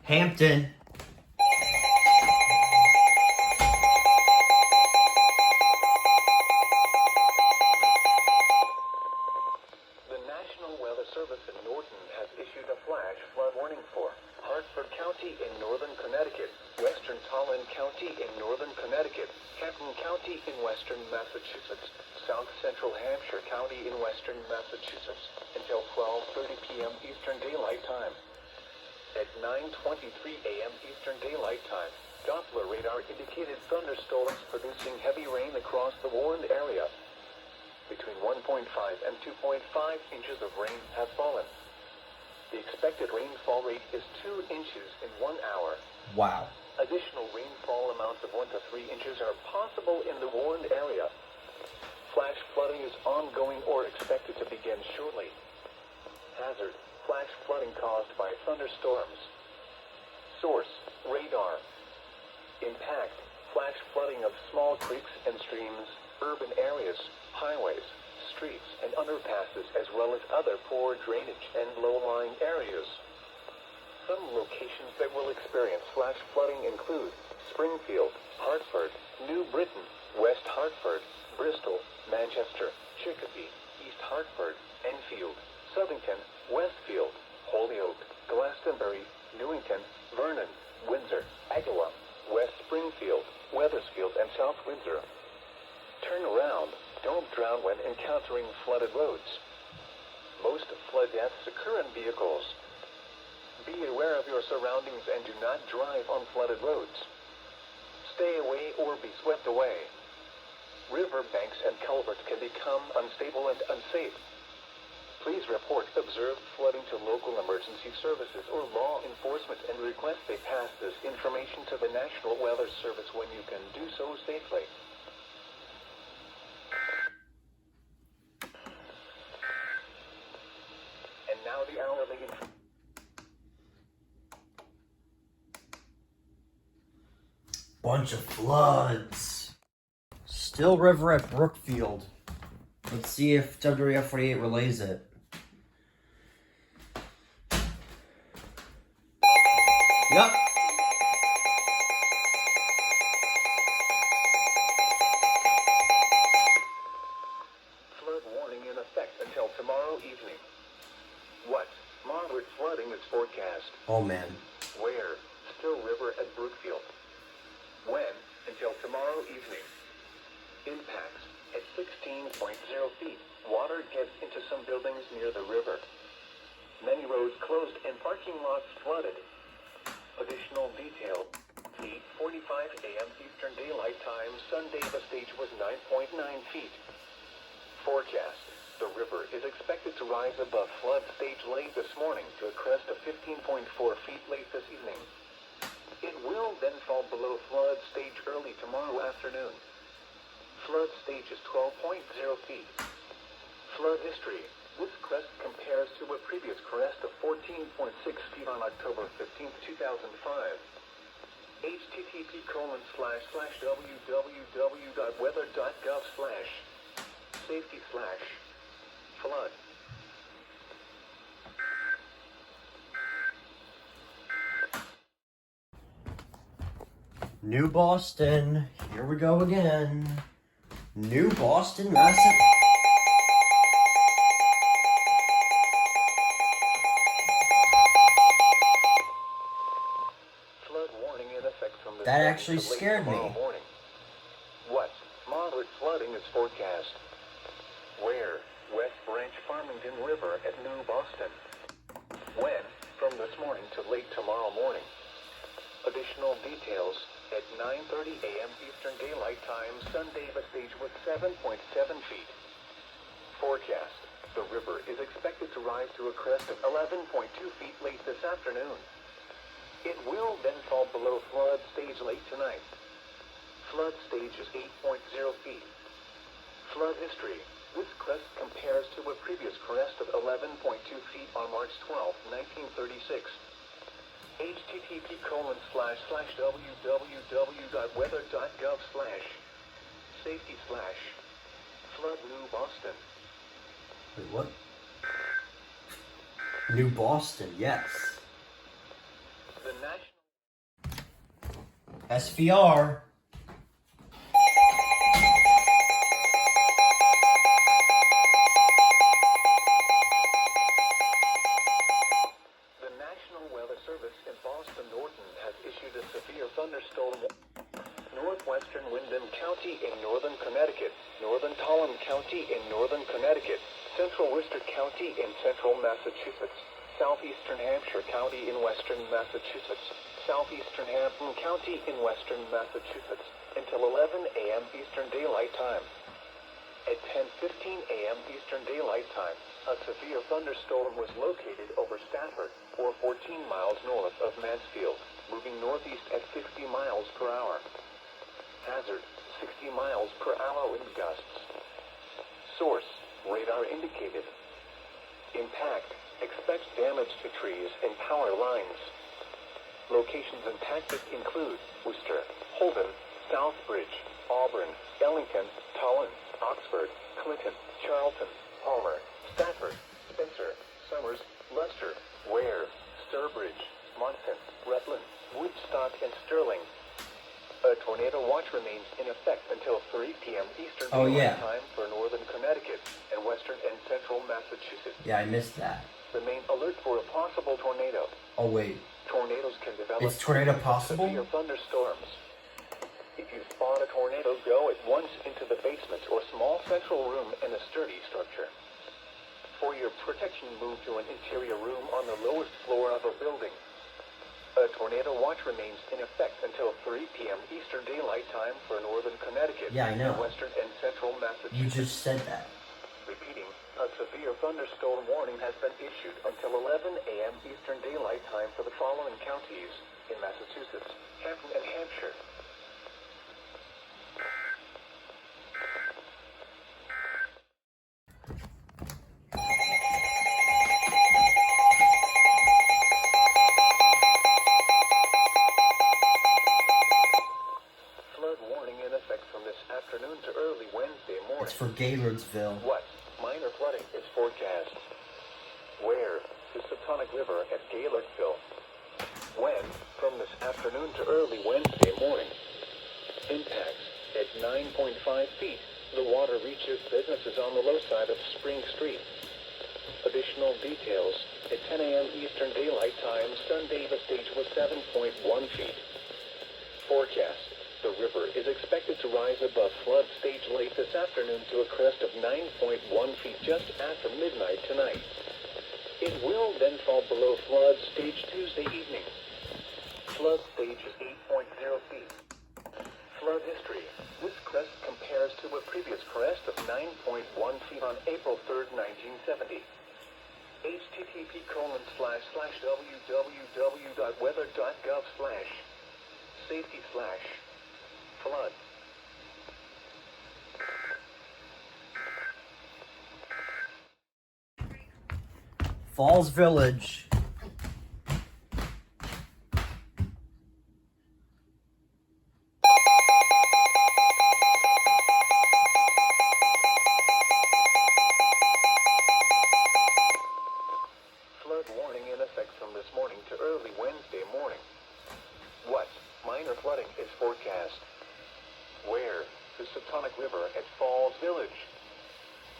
Hampton. The National Weather Service in Norton has issued a flash flood warning for Hartford County in northern Connecticut, western Tolland County in northern Connecticut, Canton County in western Massachusetts, south central Hampshire County in western Massachusetts, until 12:30 p.m. Eastern Daylight Time. At 9:23 a.m. Eastern Daylight Time, Doppler radar indicated thunderstorms producing heavy rain across the warned area. Between 1.5 and 2.5 inches of rain have fallen. The expected rainfall rate is 2 inches in 1 hour. Wow. Additional rainfall amounts of 1 to 3 inches are possible in the warned area. Flash flooding is ongoing or expected to begin shortly. Hazard: flash flooding caused by thunderstorms. Source: radar. Impact: flash flooding of small creeks and streams, urban areas, highways, streets, and underpasses, as well as other poor drainage and low-lying areas. Some locations that will experience flash flooding include Springfield, Hartford, New Britain, West Hartford, Bristol, Manchester, Chicopee, East Hartford, Enfield, Southington, Westfield, Holyoke, Glastonbury, Newington, Vernon, Windsor, Agawam, West Springfield, Wethersfield, and South Windsor. Turn around. Don't drown when encountering flooded roads. Most flood deaths occur in vehicles. Be aware of your surroundings and do not drive on flooded roads. Stay away or be swept away. River banks and culverts can become unstable and unsafe. Please report observed flooding to local emergency services or law enforcement and request they pass this information to the National Weather Service when you can do so safely. And now the hourly information. Bunch of floods. Still River at Brookfield. Let's see if WF 48 relays it. Yep. Flood warning in effect until tomorrow evening. What? Moderate flooding is forecast. Oh man. Where? Still River at Brookfield. When? Until tomorrow evening. Impacts: at 16.0 feet, water gets into some buildings near the river. Many roads closed and parking lots flooded. Additional detail: 8:45 a.m. Eastern Daylight Time, Sunday the stage was 9.9 feet. Forecast: the river is expected to rise above flood stage late this morning to a crest of 15.4 feet late this evening. It will then fall below flood stage early tomorrow afternoon. Flood stage is 12.0 feet. Flood history: this crest compares to a previous crest of 14.6 feet on October 15, 2005. http://www.weather.gov/safety/flood. New Boston. Here we go again. New Boston, Massachusetts. Flood warning in effect from this That morning actually to late scared me. tomorrow morning. What? Moderate flooding is forecast. Where? West Branch Farmington River at New Boston. When? From this morning to late tomorrow morning. Additional details: at 9:30 a.m. Eastern Daylight Time, Sunday the stage was 7.7 feet. Forecast: the river is expected to rise to a crest of 11.2 feet late this afternoon. It will then fall below flood stage late tonight. Flood stage is 8.0 feet. Flood history: this crest compares to a previous crest of 11.2 feet on March 12, 1936. http://www.weather.gov/safety/flood New Boston. Wait, what? New Boston, yes. The National SVR. The National Weather Service in Boston Norton has issued a severe thunderstorm. Northwestern Windham County in northern Connecticut, northern Tolland County in northern Connecticut, central Worcester County in central Massachusetts, southeastern Hampshire County in western Massachusetts, southeastern Hampden County in western Massachusetts, until 11 a.m. Eastern Daylight Time. At 10:15 a.m. Eastern Daylight Time, a severe thunderstorm was located over Stafford, or 14 miles north of Mansfield, moving northeast at 60 miles per hour. Hazard, 60 miles per hour wind gusts. Source, radar indicated. Impact, expect damage to trees and power lines. Locations impacted include Worcester, Holden, Southbridge, Auburn, Ellington, Tolland, Oxford, Clinton, Charlton, Palmer, Stafford, Spencer, Somers, Leicester, Ware, Sturbridge, Monson, Rutland, Woodstock, and Sterling. A tornado watch remains in effect until 3 p.m. Eastern Daylight Time for northern Connecticut and western and central Massachusetts. Yeah, I missed that. Remain alert for a possible tornado. Oh, wait. Tornadoes can develop. Is tornado possible? Severe thunderstorms. If you spot a tornado, go at once into the basement or small central room in a sturdy structure. For your protection, move to an interior room on the lowest floor of a building. A tornado watch remains in effect until 3 p.m. Eastern Daylight Time for northern Connecticut and western and central Massachusetts. You just said that. Repeating, a severe thunderstorm warning has been issued until 11 a.m. Eastern Daylight Time for the following counties in Massachusetts, Hampton, and Hampshire. Afternoon to early Wednesday morning. It's for Gaywardsville. What? Minor flooding is forecast. Where? The Septonic River at Gaylordville. When? From this afternoon to early Wednesday morning. Impacts. At 9.5 feet, the water reaches businesses on the low side of Spring Street. Additional details. At 10 a.m. Eastern Daylight Time, Sunday the stage was 7.1 feet. Forecast. The river is expected to rise above flood stage late this afternoon to a crest of 9.1 feet just after midnight tonight. It will then fall below flood stage Tuesday evening. Flood stage is 8.0 feet. Flood history. This crest compares to a previous crest of 9.1 feet on April 3rd, 1970. http://www.weather.gov/safety/flood. Falls Village. Flood warning in effect from this morning to early Wednesday morning. What? Minor flooding is forecast. Where? The Septonic River at Falls Village.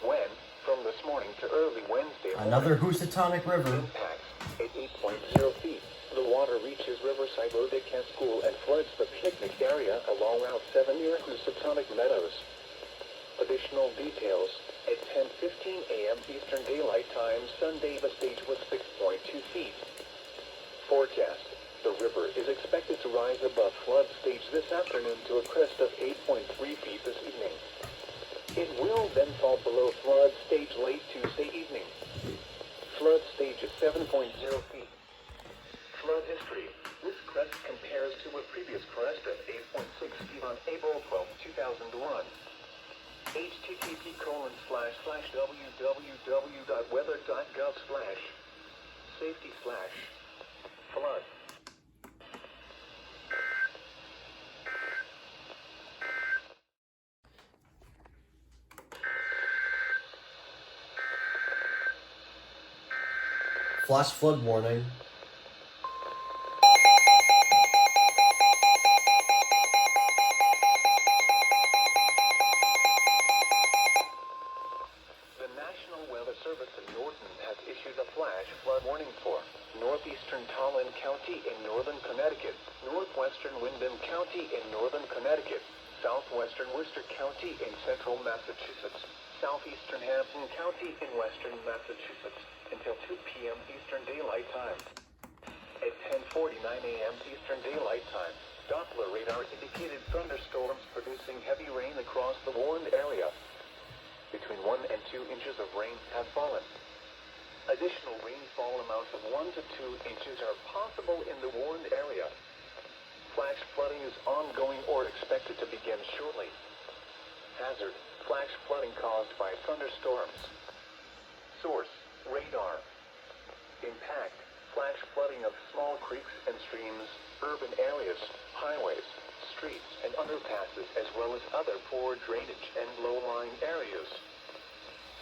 When? From this morning to early Wednesday morning. Another Housatonic River. Impacts at 8.0 feet. The water reaches Riverside Road at Kent School and floods the picnic area along Route 7 near Housatonic Meadows. Additional details. At 10:15 a.m. Eastern Daylight Time, Sunday the stage was 6.2 feet. Forecast. The river is expected to rise above flood stage this afternoon to a crest of 8.3 feet this evening. It will then fall below flood stage late Tuesday evening. Flood stage is 7.0 feet. Flood history. This crest compares to a previous crest of 8.6 feet on April 12, 2001. http://www.weather.gov/safety/flood. Flash flood warning. northwestern Tallinn County in northern Connecticut, northwestern Windham County in northern Connecticut, southwestern Worcester County in central Massachusetts, southeastern Hampden County in western Massachusetts, until 2 p.m. Eastern Daylight Time. At 10:49 a.m. Eastern Daylight Time, Doppler radar indicated thunderstorms producing heavy rain across the warned area. Between 1 and 2 inches of rain have fallen. Additional rainfall amounts of 1 to 2 inches are possible in the warned area. Flash flooding is ongoing or expected to begin shortly. Hazard: flash flooding caused by thunderstorms. Source: radar. Impact: flash flooding of small creeks and streams, urban areas, highways, streets, and underpasses, as well as other poor drainage and low-lying areas.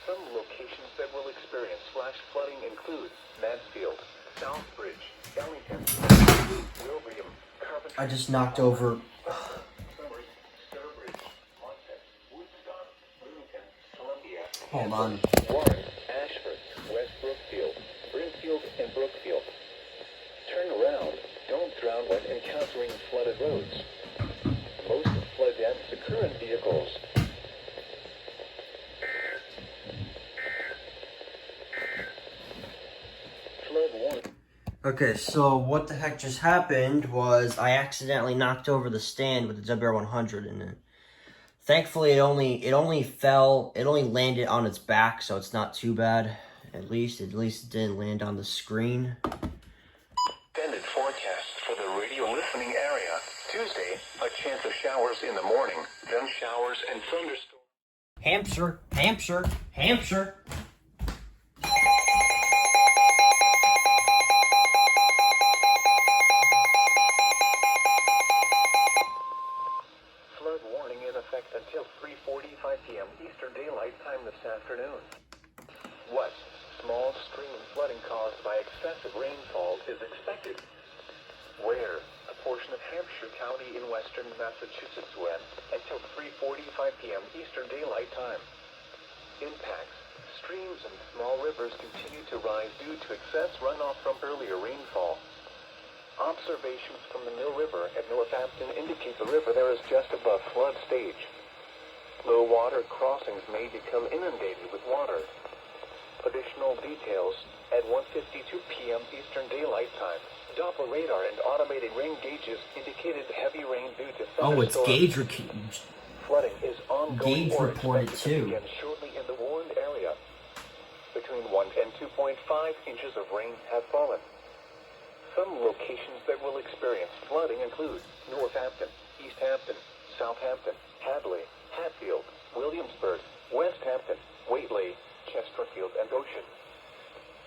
Some locations that will experience flash flooding include Mansfield, Southbridge, Ellington, Wilbraham, Carbon. I just knocked over. Summers, Sturbridge, Montage, Woodstock, Bloomington, Columbia, Hold on. Warren, Ashford, West Brookfield, Brimfield, and Brookfield. Turn around. Don't drown when encountering flooded roads. Most flood deaths occur in vehicles. Flood warning. Okay, so what the heck just happened was I accidentally knocked over the stand with the WR100 in it. Thankfully, it only landed on its back, so it's not too bad. At least it didn't land on the screen. Extended forecast for the radio listening area. Tuesday, a chance of showers in the morning, then showers and thunderstorms. Hampshire, Hampshire, Hampshire. Flood warning in effect until 3:45 p.m. Eastern Daylight Time this afternoon. What? Small stream flooding caused by excessive rainfall is expected. Where? A portion of Hampshire County in western Massachusetts west until 3:45 p.m. Eastern Daylight Time. Impacts. Streams and small rivers continue to rise due to excess runoff from earlier rainfall. Observations from the Mill River at Northampton indicate the river there is just above flood stage. Low water crossings may become inundated with water. Additional details at 1:52 p.m. Eastern Daylight Time. Doppler radar and automated rain gauges indicated heavy rain due to thunderstorms. Oh, it's gauge Flooding is ongoing Gauge or reported expected to too. begin shortly in the warned area. Between 1 and 2.5 inches of rain have fallen. Some locations that will experience flooding include Northampton, East Hampton, Southampton, Hadley, Hatfield, Williamsburg, West Hampton, Whately, Chesterfield, and Ocean.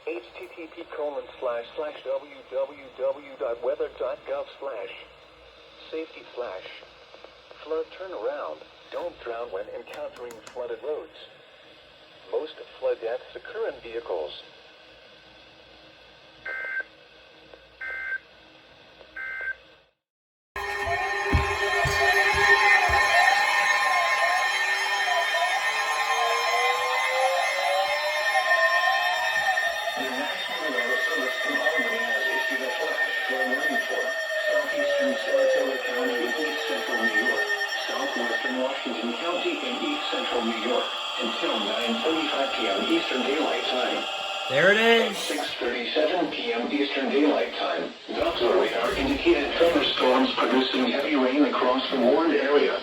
http://www.weather.gov/safety/flood turnaround. Don't drown when encountering flooded roads. Most flood deaths occur in vehicles. The National Weather Service in Albany has issued a flash flood warning for southeastern Saratoga County in east central New York, southwestern Washington County in east central New York, until 9:45 p.m. Eastern Daylight Time. There it is. 6:37 p.m. Eastern Daylight Time. Doppler radar indicated thunderstorms producing heavy rain across the warned area.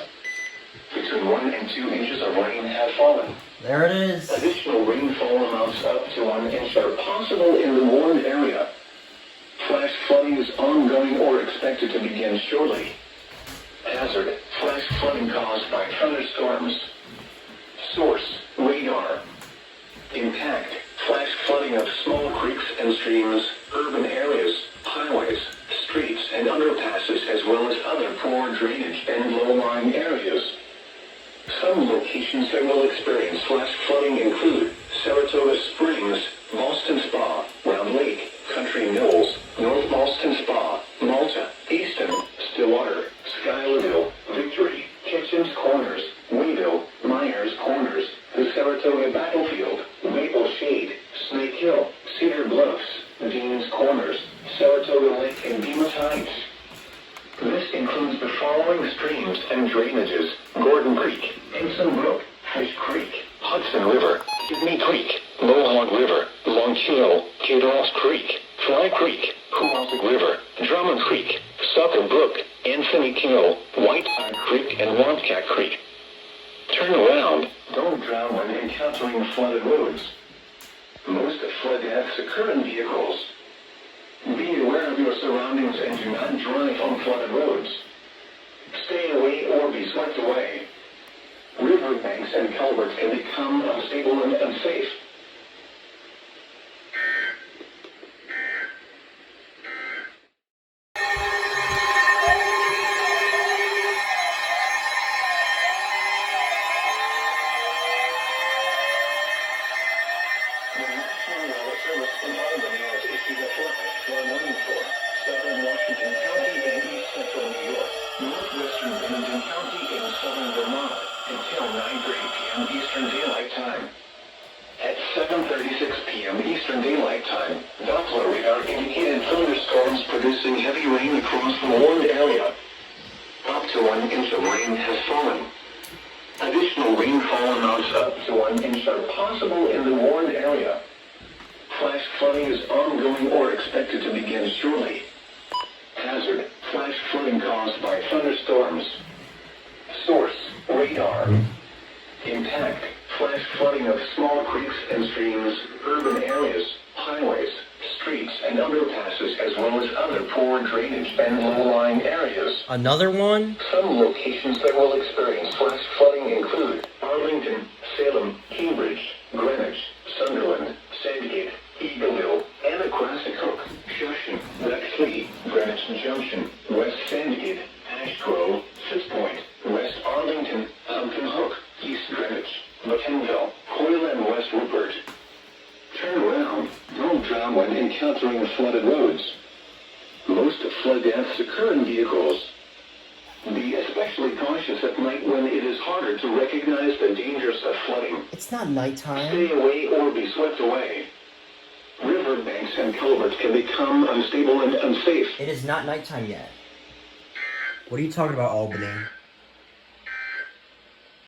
Between 1 and 2 inches of rain have fallen. There it is. Additional rainfall amounts up to 1 inch are possible in the warned area. Flash flooding is ongoing or expected to begin shortly. Hazard: flash flooding caused by thunderstorms. Source: radar. Impact: flash flooding of small creeks and streams, urban areas, highways, streets, and underpasses, as well as other poor drainage and low-lying areas. Some locations that will experience flash flooding include Saratoga Springs, Boston Spa, Round Lake, Country Mills, North Boston Spa, Malta, Easton, Stillwater, Schuylerville, Victory, Kitchens Corners, Wayville, Myers Corners, the Saratoga Battlefield, Maple Shade, Snake Hill, Cedar Bluffs, Dean's Corners, Saratoga heights. This includes the following streams and drainages: Gordon Creek, Ensign Brook, Fish Creek, Hudson River, Kidney Creek, Mohawk River, Long Hill, Cadros Creek, Fly Creek, Kewasuk River, Drummond Creek, Sucker Brook, Anthony Kill, Whiteside Creek, and Wildcat Creek. Turn around. Don't drown when encountering flooded roads. Most flood deaths occur in vehicles. Be aware of your surroundings and do not drive on flooded roads. Stay away or be swept away. River banks and culverts can become unstable and unsafe. The National Weather Service in Albany has issued a flash flood warning for southern Washington County and east central New York, northwestern Bennington County and southern Vermont until 9:30 p.m. Eastern Daylight Time. At 7:36 p.m. Eastern Daylight Time, Doppler radar indicated thunderstorms producing heavy rain across the warned area. Up to 1 inch of rain has fallen. Additional rainfall amounts up to 1 inch are possible in the warned area. Flash flooding is ongoing or expected to begin shortly. Hazard: flash flooding caused by thunderstorms. Source: radar. Impact: flash flooding of small creeks and streams, urban areas, highways, streets, and underpasses, as well as other poor drainage and low-lying areas. Another one? Some locations that will experience flash flooding include Arlington, Salem, Cambridge, Greenwich, Sunderland, Sandgate, Eagleville, Anacostia, Shushan, Bexley, Greenwich Junction, West Sandgate, Ash Grove, Fitzpoint, West Arlington, Hampton Hook, East Greenwich, McKinville, Hoyle, and West Rupert. Turn around. Don't drown when encountering flooded roads. Most flood deaths occur in vehicles. Be especially cautious at night when it is harder to recognize the dangers of flooding. It's not nighttime. Stay away or be swept away. River banks and culverts can become unstable and unsafe. It is not nighttime yet. What are you talking about, Albany?